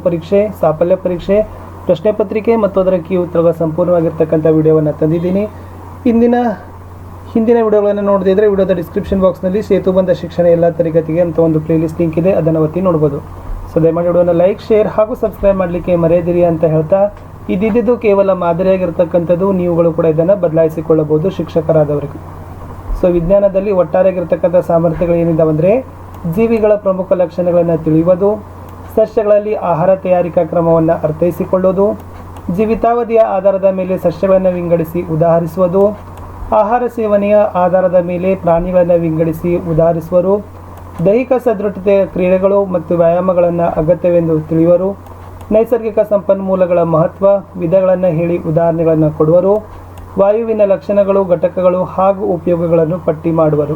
ಪರೀಕ್ಷೆ, ಸಾಫಲ್ಯ ಪರೀಕ್ಷೆ, ಪ್ರಶ್ನೆ ಪತ್ರಿಕೆ ಮತ್ತು ಅದರ ಕೀ ಉತ್ತರಗಳ ಸಂಪೂರ್ಣವಾಗಿರ್ತಕ್ಕಂಥ ವಿಡಿಯೋವನ್ನು ತಂದಿದ್ದೀನಿ. ಹಿಂದಿನ ವಿಡಿಯೋಗಳನ್ನು ನೋಡದಿದ್ದರೆ ವಿಡಿಯೋದ ಡಿಸ್ಕ್ರಿಪ್ಷನ್ ಬಾಕ್ಸ್ನಲ್ಲಿ ಸೇತುಬಂಧ ಶಿಕ್ಷಣ ಎಲ್ಲ ತರಗತಿಗೆ ಅಂತ ಒಂದು ಪ್ಲೇಲಿಸ್ಟ್ ಲಿಂಕ್ ಇದೆ, ಅದನ್ನು ಒತ್ತಿ ನೋಡ್ಬೋದು. ಸೊ ದಯಮಾಡಿ ವಿಡಿಯೋನ ಲೈಕ್, ಶೇರ್ ಹಾಗೂ ಸಬ್ಸ್ಕ್ರೈಬ್ ಮಾಡಲಿಕ್ಕೆ ಮರೆಯದಿರಿ ಅಂತ ಹೇಳ್ತಾ, ಇದ್ದಿದ್ದು ಕೇವಲ ಮಾದರಿಯಾಗಿರ್ತಕ್ಕಂಥದ್ದು, ನೀವುಗಳು ಕೂಡ ಇದನ್ನು ಬದಲಾಯಿಸಿಕೊಳ್ಳಬಹುದು ಶಿಕ್ಷಕರಾದವರಿಗೆ. ಸೊ ವಿಜ್ಞಾನದಲ್ಲಿ ಒಟ್ಟಾರೆಯಾಗಿರ್ತಕ್ಕಂಥ ಸಾಮರ್ಥ್ಯಗಳು ಏನಿದ್ದಾವಂದರೆ, ಜೀವಿಗಳ ಪ್ರಮುಖ ಲಕ್ಷಣಗಳನ್ನು ತಿಳಿಯುವುದು, ಸಸ್ಯಗಳಲ್ಲಿ ಆಹಾರ ತಯಾರಿಕಾ ಕ್ರಮವನ್ನು ಅರ್ಥೈಸಿಕೊಳ್ಳುವುದು, ಜೀವಿತಾವಧಿಯ ಆಧಾರದ ಮೇಲೆ ಸಸ್ಯಗಳನ್ನು ವಿಂಗಡಿಸಿ ಉದಾಹರಿಸುವುದು, ಆಹಾರ ಸೇವನೆಯ ಆಧಾರದ ಮೇಲೆ ಪ್ರಾಣಿಗಳನ್ನು ವಿಂಗಡಿಸಿ ಉದಾಹರಿಸುವರು, ದೈಹಿಕ ಸದೃಢತೆಯ ಕ್ರೀಡೆಗಳು ಮತ್ತು ವ್ಯಾಯಾಮಗಳನ್ನು ಅಗತ್ಯವೆಂದು ತಿಳಿಯುವರು, ನೈಸರ್ಗಿಕ ಸಂಪನ್ಮೂಲಗಳ ಮಹತ್ವ, ವಿಧಗಳನ್ನು ಹೇಳಿ ಉದಾಹರಣೆಗಳನ್ನು ಕೊಡುವರು, ವಾಯುವಿನ ಲಕ್ಷಣಗಳು, ಘಟಕಗಳು ಹಾಗೂ ಉಪಯೋಗಗಳನ್ನು ಪಟ್ಟಿ ಮಾಡುವರು,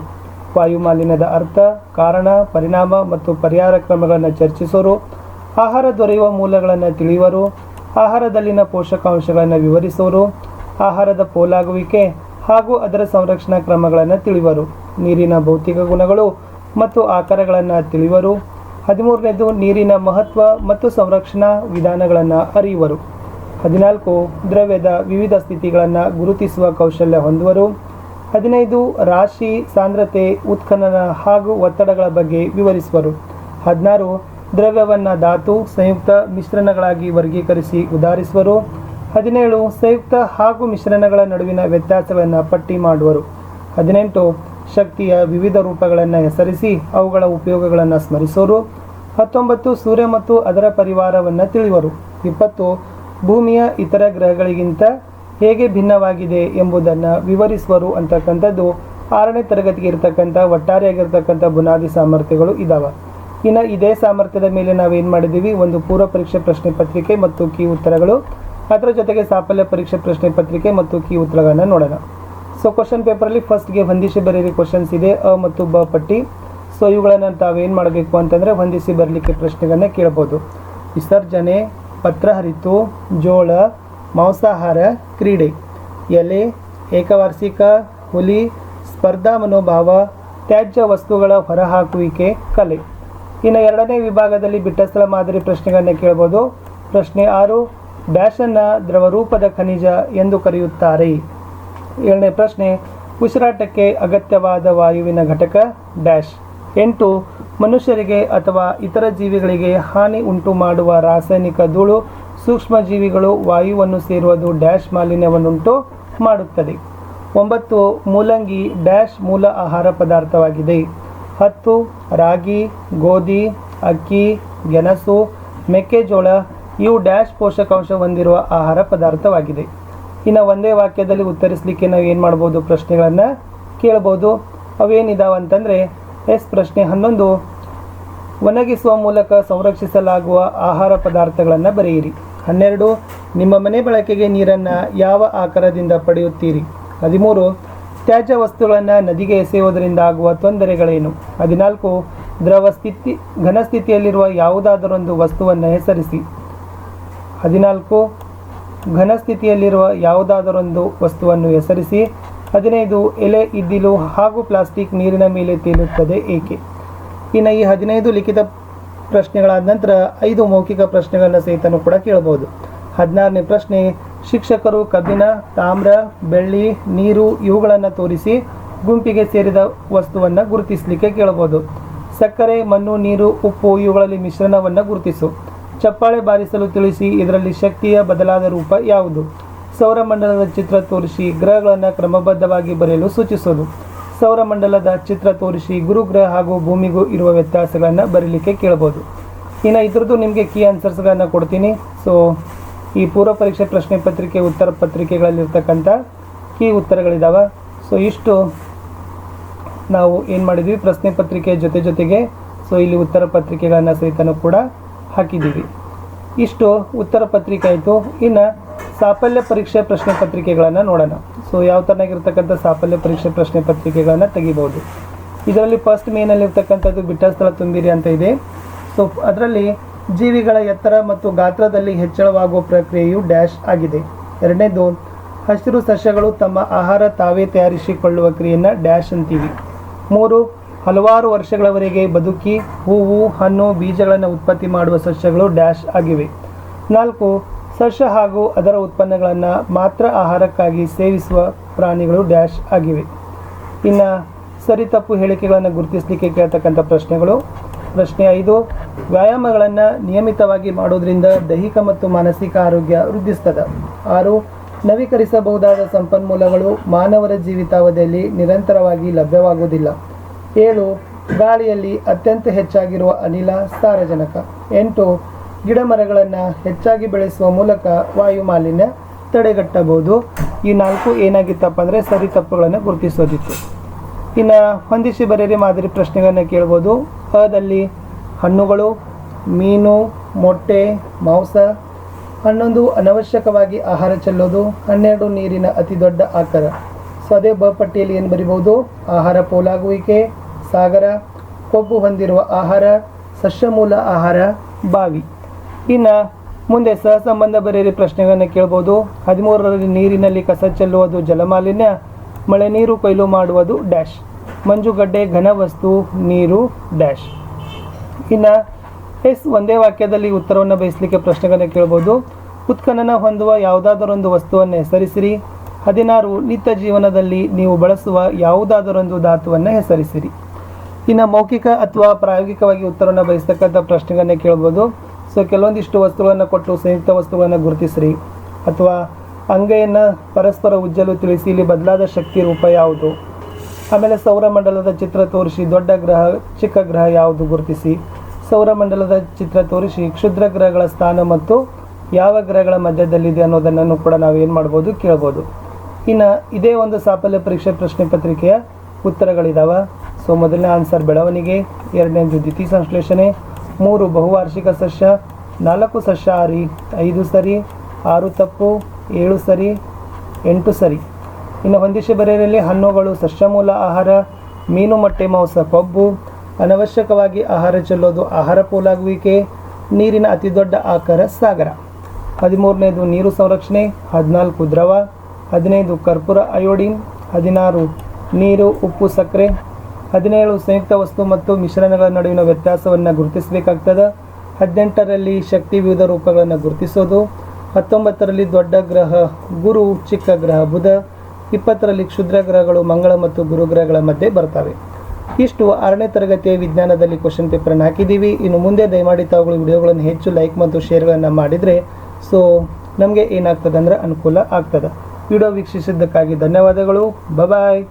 ವಾಯು ಮಾಲಿನ್ಯದ ಅರ್ಥ, ಕಾರಣ, ಪರಿಣಾಮ ಮತ್ತು ಪರಿಹಾರ ಕ್ರಮಗಳನ್ನು ಚರ್ಚಿಸುವರು, ಆಹಾರ ದೊರೆಯುವ ಮೂಲಗಳನ್ನು ತಿಳಿಯುವರು, ಆಹಾರದಲ್ಲಿನ ಪೋಷಕಾಂಶಗಳನ್ನು ವಿವರಿಸುವರು, ಆಹಾರದ ಪೋಲಾಗುವಿಕೆ ಹಾಗೂ ಅದರ ಸಂರಕ್ಷಣಾ ಕ್ರಮಗಳನ್ನು ತಿಳಿಯುವರು, ನೀರಿನ ಭೌತಿಕ ಗುಣಗಳು ಮತ್ತು ಆಕಾರಗಳನ್ನು ತಿಳಿಯುವರು, 13ನೇದು ನೀರಿನ ಮಹತ್ವ ಮತ್ತು ಸಂರಕ್ಷಣಾ ವಿಧಾನಗಳನ್ನು ಅರಿಯುವರು, 14 ದ್ರವ್ಯದ ವಿವಿಧ ಸ್ಥಿತಿಗಳನ್ನು ಗುರುತಿಸುವ ಕೌಶಲ್ಯ ಹೊಂದುವರು, 15 ರಾಶಿ, ಸಾಂದ್ರತೆ, ಉತ್ಖನನ ಹಾಗೂ ಒತ್ತಡಗಳ ಬಗ್ಗೆ ವಿವರಿಸುವರು, 16 ದ್ರವ್ಯವನ್ನು ಧಾತು, ಸಂಯುಕ್ತ, ಮಿಶ್ರಣಗಳಾಗಿ ವರ್ಗೀಕರಿಸಿ ಉದಾಹರಿಸುವರು, 17 ಸಂಯುಕ್ತ ಹಾಗೂ ಮಿಶ್ರಣಗಳ ನಡುವಿನ ವ್ಯತ್ಯಾಸಗಳನ್ನು ಪಟ್ಟಿ ಮಾಡುವರು, 18 ಶಕ್ತಿಯ ವಿವಿಧ ರೂಪಗಳನ್ನು ಹೆಸರಿಸಿ ಅವುಗಳ ಉಪಯೋಗಗಳನ್ನು ಸ್ಮರಿಸುವರು, 19 ಸೂರ್ಯ ಮತ್ತು ಅದರ ಪರಿವಾರವನ್ನು ತಿಳಿಯುವರು, 20 ಭೂಮಿಯ ಇತರ ಗ್ರಹಗಳಿಗಿಂತ ಹೇಗೆ ಭಿನ್ನವಾಗಿದೆ ಎಂಬುದನ್ನು ವಿವರಿಸುವರು ಅಂತಕ್ಕಂಥದ್ದು 6ನೇ ತರಗತಿಗೆ ಇರತಕ್ಕಂಥ ಒಟ್ಟಾರೆಯಾಗಿರ್ತಕ್ಕಂಥ ಬುನಾದಿ ಸಾಮರ್ಥ್ಯಗಳು ಇದ್ದಾವೆ. ಇನ್ನು ಇದೇ ಸಾಮರ್ಥ್ಯದ ಮೇಲೆ ನಾವೇನು ಮಾಡಿದ್ದೀವಿ, ಒಂದು ಪೂರ್ವ ಪರೀಕ್ಷೆ ಪ್ರಶ್ನೆ ಪತ್ರಿಕೆ ಮತ್ತು ಕೀ ಉತ್ತರಗಳು, ಅದರ ಜೊತೆಗೆ ಸಾಫಲ್ಯ ಪರೀಕ್ಷೆ ಪ್ರಶ್ನೆ ಪತ್ರಿಕೆ ಮತ್ತು ಕೀ ಉತ್ತರಗಳನ್ನು ನೋಡೋಣ. ಸೊ ಕ್ವಶನ್ ಪೇಪರಲ್ಲಿ ಫಸ್ಟ್ಗೆ ಹೊಂದಿಸಿ ಬರೀರಿ ಕ್ವಶನ್ಸ್ ಇದೆ, ಅ ಮತ್ತು ಬ ಪಟ್ಟಿ. ಸೊ ಇವುಗಳನ್ನು ತಾವೇನು ಮಾಡಬೇಕು ಅಂತಂದರೆ ಹೊಂದಿಸಿ ಬರಲಿಕ್ಕೆ ಪ್ರಶ್ನೆಗಳನ್ನು ಕೇಳ್ಬೋದು. ವಿಸರ್ಜನೆ, ಪತ್ರ ಹರಿತು, ಜೋಳ, ಮಾಂಸಾಹಾರ, ಕ್ರೀಡೆ, ಎಲೆ, ಏಕವಾರ್ಷಿಕ, ಹುಲಿ, ಸ್ಪರ್ಧಾ ಮನೋಭಾವ, ತ್ಯಾಜ್ಯ ವಸ್ತುಗಳ ಹೊರಹಾಕುವಿಕೆ, ಕಲೆ. ಇನ್ನು 2ನೇ ವಿಭಾಗದಲ್ಲಿ ಬಿಟ್ಟಸ್ಥಳ ಮಾದರಿ ಪ್ರಶ್ನೆಗಳನ್ನು ಕೇಳ್ಬೋದು. ಪ್ರಶ್ನೆ 6, ಡ್ಯಾಶನ್ನು ದ್ರವರೂಪದ ಖನಿಜ ಎಂದು ಕರೆಯುತ್ತಾರೆ. 7ನೇ ಪ್ರಶ್ನೆ, ಉಸಿರಾಟಕ್ಕೆ ಅಗತ್ಯವಾದ ವಾಯುವಿನ ಘಟಕ ಡ್ಯಾಶ್. 8 ಮನುಷ್ಯರಿಗೆ ಅಥವಾ ಇತರ ಜೀವಿಗಳಿಗೆ ಹಾನಿ ಉಂಟು ಮಾಡುವ ರಾಸಾಯನಿಕ ಧೂಳು, ಸೂಕ್ಷ್ಮ ಜೀವಿಗಳು ವಾಯುವನ್ನು ಸೇರುವುದು ಡ್ಯಾಶ್ ಮಾಲಿನ್ಯವನ್ನುಂಟು ಮಾಡುತ್ತದೆ. 9 ಮೂಲಂಗಿ ಡ್ಯಾಶ್ ಮೂಲ ಆಹಾರ ಪದಾರ್ಥವಾಗಿದೆ. 10 ರಾಗಿ, ಗೋಧಿ, ಅಕ್ಕಿ, ಗೆಣಸು, ಮೆಕ್ಕೆಜೋಳ ಇವು ಡ್ಯಾಶ್ ಪೋಷಕಾಂಶ ಹೊಂದಿರುವ ಆಹಾರ ಪದಾರ್ಥವಾಗಿದೆ. ಇನ್ನು ಒಂದೇ ವಾಕ್ಯದಲ್ಲಿ ಉತ್ತರಿಸಲಿಕ್ಕೆ ನಾವು ಏನು ಮಾಡ್ಬೋದು, ಪ್ರಶ್ನೆಗಳನ್ನು ಕೇಳ್ಬೋದು. ಅವೇನಿದಾವೆ ಅಂತಂದರೆ ಪ್ರಶ್ನೆ 11, ಒಣಗಿಸುವ ಮೂಲಕ ಸಂರಕ್ಷಿಸಲಾಗುವ ಆಹಾರ ಪದಾರ್ಥಗಳನ್ನು ಬರೆಯಿರಿ. 12 ನಿಮ್ಮ ಮನೆ ಬಳಕೆಗೆ ನೀರನ್ನು ಯಾವ ಆಕಾರದಿಂದ ಪಡೆಯುತ್ತೀರಿ. 13 ತ್ಯಾಜ್ಯ ವಸ್ತುಗಳನ್ನು ನದಿಗೆ ಎಸೆಯುವುದರಿಂದ ಆಗುವ ತೊಂದರೆಗಳೇನು. 14 ಘನ ಸ್ಥಿತಿಯಲ್ಲಿರುವ ಯಾವುದಾದರೊಂದು ವಸ್ತುವನ್ನು ಹೆಸರಿಸಿ. 14 ಘನ ಸ್ಥಿತಿಯಲ್ಲಿರುವ ಯಾವುದಾದರೊಂದು ವಸ್ತುವನ್ನು ಹೆಸರಿಸಿ. 15 ಎಲೆ, ಇದ್ದಿಲು ಹಾಗೂ ಪ್ಲಾಸ್ಟಿಕ್ ನೀರಿನ ಮೇಲೆ ತೇಲುತ್ತದೆ ಏಕೆ. ಇನ್ನು ಈ 15 ಲಿಖಿತ ಪ್ರಶ್ನೆಗಳಾದ ನಂತರ 5 ಮೌಖಿಕ ಪ್ರಶ್ನೆಗಳನ್ನು ಸಹಿತನೂ ಕೂಡ ಕೇಳಬಹುದು. 16ನೇ ಪ್ರಶ್ನೆ, ಶಿಕ್ಷಕರು ಕಬ್ಬಿಣ, ತಾಮ್ರ, ಬೆಳ್ಳಿ, ನೀರು ಇವುಗಳನ್ನು ತೋರಿಸಿ ಗುಂಪಿಗೆ ಸೇರಿದ ವಸ್ತುವನ್ನು ಗುರುತಿಸಲಿಕ್ಕೆ ಕೇಳಬಹುದು. ಸಕ್ಕರೆ, ಮಣ್ಣು, ನೀರು, ಉಪ್ಪು ಇವುಗಳಲ್ಲಿ ಮಿಶ್ರಣವನ್ನು ಗುರುತಿಸು. ಚಪ್ಪಾಳೆ ಬಾರಿಸಲು ತಿಳಿಸಿ, ಇದರಲ್ಲಿ ಶಕ್ತಿಯ ಬದಲಾದ ರೂಪ ಯಾವುದು. ಸೌರಮಂಡಲದ ಚಿತ್ರ ತೋರಿಸಿ ಗ್ರಹಗಳನ್ನು ಕ್ರಮಬದ್ಧವಾಗಿ ಬರೆಯಲು ಸೂಚಿಸೋದು. ಸೌರಮಂಡಲದ ಚಿತ್ರ ತೋರಿಸಿ ಗುರುಗ್ರಹ ಹಾಗೂ ಭೂಮಿಗೂ ಇರುವ ವ್ಯತ್ಯಾಸಗಳನ್ನು ಬರೀಲಿಕ್ಕೆ ಕೇಳಬಹುದು. ಇನ್ನು ಇದ್ರದ್ದು ನಿಮಗೆ ಕೀ ಆನ್ಸರ್ಸ್ಗಳನ್ನು ಕೊಡ್ತೀನಿ. ಸೊ ಈ ಪೂರ್ವ ಪರೀಕ್ಷೆ ಪ್ರಶ್ನೆ ಪತ್ರಿಕೆ ಉತ್ತರ ಪತ್ರಿಕೆಗಳಲ್ಲಿರ್ತಕ್ಕಂಥ ಕೀ ಉತ್ತರಗಳಿದ್ದಾವೆ. ಸೊ ಇಷ್ಟು ನಾವು ಏನು ಮಾಡಿದ್ವಿ, ಪ್ರಶ್ನೆ ಪತ್ರಿಕೆ ಜೊತೆಗೆ ಸೊ ಇಲ್ಲಿ ಉತ್ತರ ಪತ್ರಿಕೆಗಳನ್ನು ಸಹಿತನೂ ಕೂಡ ಹಾಕಿದ್ದೀವಿ. ಇಷ್ಟು ಉತ್ತರ ಪತ್ರಿಕೆ ಆಯಿತು. ಇನ್ನು ಸಾಫಲ್ಯ ಪರೀಕ್ಷೆ ಪ್ರಶ್ನೆ ಪತ್ರಿಕೆಗಳನ್ನು ನೋಡೋಣ. ಸೊ ಯಾವ ಥರನಾಗಿರ್ತಕ್ಕಂಥ ಸಾಫಲ್ಯ ಪರೀಕ್ಷೆ ಪ್ರಶ್ನೆ ಪತ್ರಿಕೆಗಳನ್ನು ತೆಗಿಬೋದು. ಇದರಲ್ಲಿ ಫಸ್ಟ್ ಮೇನಲ್ಲಿರ್ತಕ್ಕಂಥದ್ದು ಬಿಟ್ಟ ಸ್ಥಳ ತುಂಬಿರಿ ಅಂತ ಇದೆ. ಸೊ ಅದರಲ್ಲಿ ಜೀವಿಗಳ ಎತ್ತರ ಮತ್ತು ಗಾತ್ರದಲ್ಲಿ ಹೆಚ್ಚಳವಾಗುವ ಪ್ರಕ್ರಿಯೆಯು ಡ್ಯಾಶ್ ಆಗಿದೆ. 2ನೇದು ಹಸಿರು ಸಸ್ಯಗಳು ತಮ್ಮ ಆಹಾರ ತಾವೇ ತಯಾರಿಸಿಕೊಳ್ಳುವ ಕ್ರಿಯೆಯನ್ನು ಡ್ಯಾಶ್ ಅಂತೀವಿ. 3 ಹಲವಾರು ವರ್ಷಗಳವರೆಗೆ ಬದುಕಿ ಹೂವು ಹಣ್ಣು ಬೀಜಗಳನ್ನು ಉತ್ಪತ್ತಿ ಮಾಡುವ ಸಸ್ಯಗಳು ಡ್ಯಾಶ್ ಆಗಿವೆ. 4. ಸಸ್ಯ ಹಾಗೂ ಅದರ ಉತ್ಪನ್ನಗಳನ್ನು ಮಾತ್ರ ಆಹಾರಕ್ಕಾಗಿ ಸೇವಿಸುವ ಪ್ರಾಣಿಗಳು ಡ್ಯಾಶ್ ಆಗಿವೆ. ಇನ್ನು ಸರಿ ತಪ್ಪು ಹೇಳಿಕೆಗಳನ್ನು ಗುರುತಿಸಲಿಕ್ಕೆ ಕೇಳ್ತಕ್ಕಂಥ ಪ್ರಶ್ನೆಗಳು. ಪ್ರಶ್ನೆ 5. ವ್ಯಾಯಾಮಗಳನ್ನು ನಿಯಮಿತವಾಗಿ ಮಾಡೋದ್ರಿಂದ ದೈಹಿಕ ಮತ್ತು ಮಾನಸಿಕ ಆರೋಗ್ಯ ವೃದ್ಧಿಸ್ತದೆ. 6. ನವೀಕರಿಸಬಹುದಾದ ಸಂಪನ್ಮೂಲಗಳು ಮಾನವರ ಜೀವಿತಾವಧಿಯಲ್ಲಿ ನಿರಂತರವಾಗಿ ಲಭ್ಯವಾಗುವುದಿಲ್ಲ. 7. ಗಾಳಿಯಲ್ಲಿ ಅತ್ಯಂತ ಹೆಚ್ಚಾಗಿರುವ ಅನಿಲ ಸಾರಜನಕ. 8. ಗಿಡ ಮರಗಳನ್ನು ಹೆಚ್ಚಾಗಿ ಬೆಳೆಸುವ ಮೂಲಕ ವಾಯು ಮಾಲಿನ್ಯ ತಡೆಗಟ್ಟಬಹುದು. ಈ 4 ಏನಾಗಿತ್ತಪ್ಪ ಅಂದರೆ ಸರಿ ತಪ್ಪುಗಳನ್ನು ಗುರುತಿಸೋದಿತ್ತು. ಇನ್ನು ಹೊಂದಿಸಿ ಬರೆಯರಿ ಮಾದರಿ ಪ್ರಶ್ನೆಗಳನ್ನು ಕೇಳ್ಬೋದು. ಅದಲ್ಲಿ ಹಣ್ಣುಗಳು, ಮೀನು, ಮೊಟ್ಟೆ, ಮಾಂಸ. 11 ಅನವಶ್ಯಕವಾಗಿ ಆಹಾರ ಚೆಲ್ಲೋದು. 12 ನೀರಿನ ಅತಿ ದೊಡ್ಡ ಆಕಾರ. ಸೊ ಅದೇ ಬ ಪಟ್ಟಿಯಲ್ಲಿ ಏನು ಬರಿಬಹುದು? ಆಹಾರ ಪೋಲಾಗುವಿಕೆ, ಸಾಗರ, ಕೊಬ್ಬು ಹೊಂದಿರುವ ಆಹಾರ, ಸಸ್ಯಮೂಲ ಆಹಾರ, ಬಾವಿ. ಇನ್ನು ಮುಂದೆ ಸಹಸಂಬಂಧ ಬರೆಯರಿ ಪ್ರಶ್ನೆಗಳನ್ನು ಕೇಳ್ಬೋದು. 13ರಲ್ಲಿ ನೀರಿನಲ್ಲಿ ಕಸ ಚೆಲ್ಲುವುದು ಜಲಮಾಲಿನ್ಯ, ಮಳೆ ನೀರು ಕೊಯ್ಲು ಮಾಡುವುದು ಡ್ಯಾಶ್, ಮಂಜುಗಡ್ಡೆ ಘನವಸ್ತು, ನೀರು ಡ್ಯಾಶ್. ಇನ್ನು ಒಂದೇ ವಾಕ್ಯದಲ್ಲಿ ಉತ್ತರವನ್ನು ಬಯಸಲಿಕ್ಕೆ ಪ್ರಶ್ನೆಗಳನ್ನು ಕೇಳ್ಬೋದು. ಉತ್ಖನನ ಹೊಂದುವ ಯಾವುದಾದರೊಂದು ವಸ್ತುವನ್ನು ಹೆಸರಿಸಿರಿ. 16 ನಿತ್ಯ ಜೀವನದಲ್ಲಿ ನೀವು ಬಳಸುವ ಯಾವುದಾದರೊಂದು ಧಾತುವನ್ನು ಹೆಸರಿಸಿರಿ. ಇನ್ನು ಮೌಖಿಕ ಅಥವಾ ಪ್ರಾಯೋಗಿಕವಾಗಿ ಉತ್ತರವನ್ನು ಬಯಸ್ತಕ್ಕಂಥ ಪ್ರಶ್ನೆಗಳನ್ನೇ ಕೇಳ್ಬೋದು. ಸೊ ಕೆಲವೊಂದಿಷ್ಟು ವಸ್ತುಗಳನ್ನು ಕೊಟ್ಟು ಸಂಯುಕ್ತ ವಸ್ತುಗಳನ್ನು ಗುರುತಿಸ್ರಿ, ಅಥವಾ ಅಂಗೈಯನ್ನು ಪರಸ್ಪರ ಉಜ್ಜಲು ತಿಳಿಸಿ, ಇಲ್ಲಿ ಬದಲಾದ ಶಕ್ತಿ ರೂಪ ಯಾವುದು. ಆಮೇಲೆ ಸೌರಮಂಡಲದ ಚಿತ್ರ ತೋರಿಸಿ, ದೊಡ್ಡ ಗ್ರಹ ಚಿಕ್ಕ ಗ್ರಹ ಯಾವುದು ಗುರುತಿಸಿ. ಸೌರಮಂಡಲದ ಚಿತ್ರ ತೋರಿಸಿ ಕ್ಷುದ್ರ ಗ್ರಹಗಳ ಸ್ಥಾನ ಮತ್ತು ಯಾವ ಗ್ರಹಗಳ ಮಧ್ಯದಲ್ಲಿದೆ ಅನ್ನೋದನ್ನು ಕೂಡ ನಾವು ಏನು ಮಾಡ್ಬೋದು ಕೇಳ್ಬೋದು. ಇನ್ನು ಇದೇ ಒಂದು ಸಾಫಲ್ಯ ಪರೀಕ್ಷೆ ಪ್ರಶ್ನೆ ಪತ್ರಿಕೆಯ ಉತ್ತರಗಳಿದ್ದಾವೆ. ಸೊ ಮೊದಲನೇ ಆನ್ಸರ್ ಬೆಳವಣಿಗೆ, ಎರಡನೇದು ದ್ವಿತೀಯ ಸಂಶ್ಲೇಷಣೆ, 3 ಬಹುವಾರ್ಷಿಕ ಸಸ್ಯ, 4 ಸಸ್ಯಾಹಾರಿ, 5 ಸರಿ, 6 ತಪ್ಪು, 7 ಸರಿ, 8 ಸರಿ. ಇನ್ನು ಹೊಂದಿಸಿ ಬರೆಯರಲ್ಲಿ ಹಣ್ಣುಗಳು ಸಸ್ಯಮೂಲ ಆಹಾರ, ಮೀನು ಮೊಟ್ಟೆ ಮಾಂಸ ಕೊಬ್ಬು, ಅನವಶ್ಯಕವಾಗಿ ಆಹಾರ ಚೆಲ್ಲೋದು ಆಹಾರ ಪೋಲಾಗುವಿಕೆ, ನೀರಿನ ಅತಿ ದೊಡ್ಡ ಆಕಾರ ಸಾಗರ. 13ನೇದು ನೀರು ಸಂರಕ್ಷಣೆ, 14 ದ್ರವ, 15 ಕರ್ಪೂರ ಅಯೋಡಿನ್, 16 ನೀರು ಉಪ್ಪು ಸಕ್ಕರೆ, 17 ಸಂಯುಕ್ತ ವಸ್ತು ಮತ್ತು ಮಿಶ್ರಣಗಳ ನಡುವಿನ ವ್ಯತ್ಯಾಸವನ್ನು ಗುರುತಿಸಬೇಕಾಗ್ತದೆ. 18ರಲ್ಲಿ ಶಕ್ತಿ ವಿವಿಧ ರೂಪಗಳನ್ನು ಗುರುತಿಸೋದು. 19ರಲ್ಲಿ ದೊಡ್ಡ ಗ್ರಹ ಗುರು, ಚಿಕ್ಕ ಗ್ರಹ ಬುಧ. 20ರಲ್ಲಿ ಕ್ಷುದ್ರ ಗ್ರಹಗಳು ಮಂಗಳ ಮತ್ತು ಗುರು ಗ್ರಹಗಳ ಮಧ್ಯೆ ಬರ್ತವೆ. ಇಷ್ಟು 6ನೇ ತರಗತಿಯ ವಿಜ್ಞಾನದಲ್ಲಿ ಕ್ವಶನ್ ಪೇಪರನ್ನು ಹಾಕಿದ್ದೀವಿ. ಇನ್ನು ಮುಂದೆ ದಯಮಾಡಿ ತಾವುಗಳು ವಿಡಿಯೋಗಳನ್ನು ಹೆಚ್ಚು ಲೈಕ್ ಮತ್ತು ಶೇರ್ಗಳನ್ನು ಮಾಡಿದರೆ ಸೊ ನಮಗೆ ಏನಾಗ್ತದೆ ಅಂದರೆ ಅನುಕೂಲ ಆಗ್ತದೆ. ವಿಡಿಯೋ ವೀಕ್ಷಿಸಿದ್ದಕ್ಕಾಗಿ ಧನ್ಯವಾದಗಳು. ಬಾಯ್.